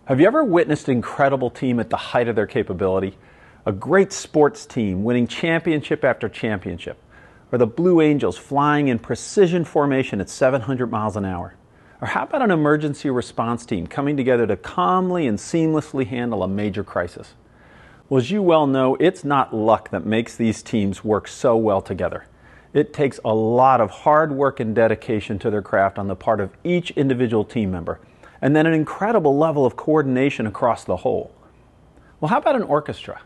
Have you ever witnessed an incredible team at the height of their capability? A great sports team winning championship after championship, or the Blue Angels flying in precision formation at 700 miles an hour? Or how about an emergency response team coming together to calmly and seamlessly handle a major crisis? Well, as you well know, it's not luck that makes these teams work so well together. It takes a lot of hard work and dedication to their craft on the part of each individual team member, and then an incredible level of coordination across the whole. Well, how about an orchestra?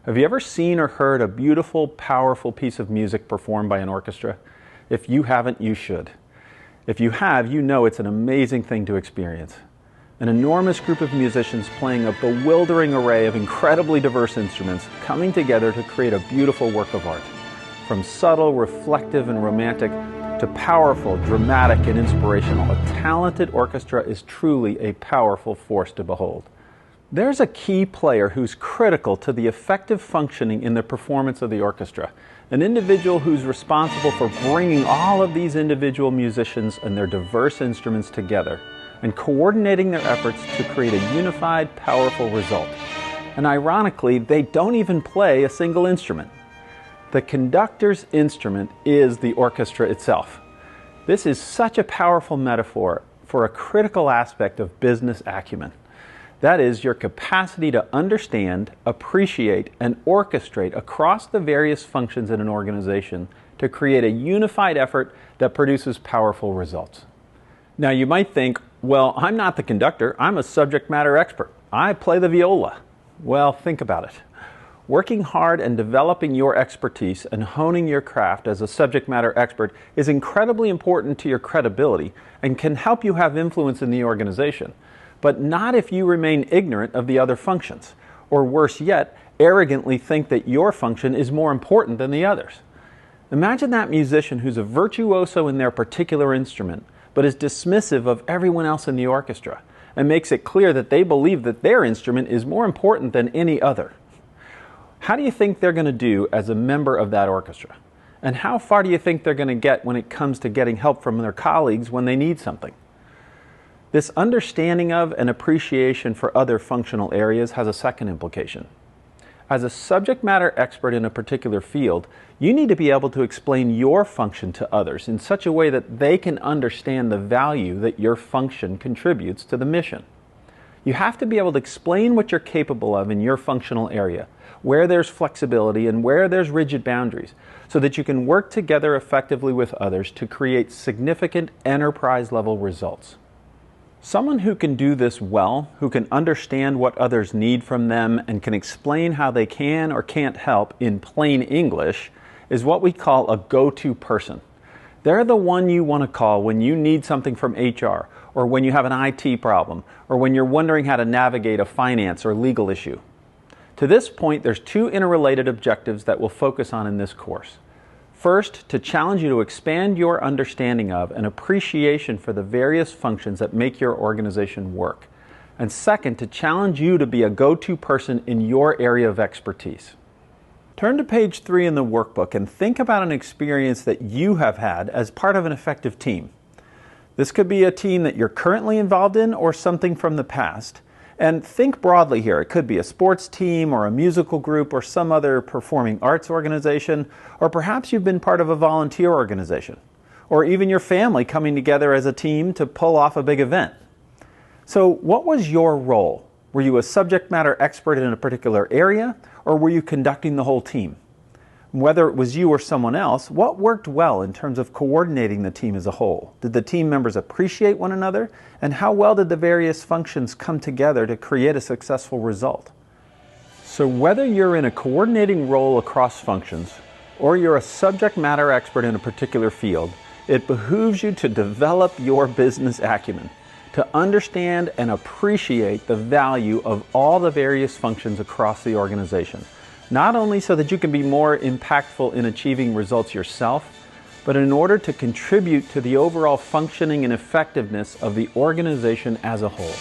Have you ever seen or heard a beautiful, powerful piece of music performed by an orchestra? If you haven't, you should. If you have, you know it's an amazing thing to experience. An enormous group of musicians playing a bewildering array of incredibly diverse instruments coming together to create a beautiful work of art. From subtle, reflective, and romantic to powerful, dramatic, and inspirational, a talented orchestra is truly a powerful force to behold. There's a key player who's critical to the effective functioning in the performance of the orchestra, an individual who's responsible for bringing all of these individual musicians and their diverse instruments together and coordinating their efforts to create a unified, powerful result. And ironically, they don't even play a single instrument. The conductor's instrument is the orchestra itself. This is such a powerful metaphor for a critical aspect of business acumen. That is, your capacity to understand, appreciate, and orchestrate across the various functions in an organization to create a unified effort that produces powerful results. Now you might think, well, I'm not the conductor, I'm a subject matter expert. I play the viola. Well, think about it. Working hard and developing your expertise and honing your craft as a subject matter expert is incredibly important to your credibility and can help you have influence in the organization, but not if you remain ignorant of the other functions, or worse yet, arrogantly think that your function is more important than the others. Imagine that musician who's a virtuoso in their particular instrument, but is dismissive of everyone else in the orchestra and makes it clear that they believe that their instrument is more important than any other. How do you think they're going to do as a member of that orchestra? And how far do you think they're going to get when it comes to getting help from their colleagues when they need something? This understanding of and appreciation for other functional areas has a second implication. As a subject matter expert in a particular field, you need to be able to explain your function to others in such a way that they can understand the value that your function contributes to the mission. You have to be able to explain what you're capable of in your functional area, where there's flexibility and where there's rigid boundaries, so that you can work together effectively with others to create significant enterprise-level results. Someone who can do this well, who can understand what others need from them and can explain how they can or can't help in plain English, is what we call a go-to person. They're the one you want to call when you need something from HR, or when you have an IT problem, or when you're wondering how to navigate a finance or legal issue. To this point, there's two interrelated objectives that we'll focus on in this course. First, to challenge you to expand your understanding of and appreciation for the various functions that make your organization work. And second, to challenge you to be a go-to person in your area of expertise. Turn to page 3 in the workbook and think about an experience that you have had as part of an effective team. This could be a team that you're currently involved in or something from the past. And think broadly here. It could be a sports team or a musical group or some other performing arts organization, or perhaps you've been part of a volunteer organization, or even your family coming together as a team to pull off a big event. So what was your role? Were you a subject matter expert in a particular area, or were you conducting the whole team? Whether it was you or someone else, what worked well in terms of coordinating the team as a whole? Did the team members appreciate one another? And how well did the various functions come together to create a successful result? So whether you're in a coordinating role across functions, or you're a subject matter expert in a particular field, it behooves you to develop your business acumen, to understand and appreciate the value of all the various functions across the organization. Not only so that you can be more impactful in achieving results yourself, but in order to contribute to the overall functioning and effectiveness of the organization as a whole.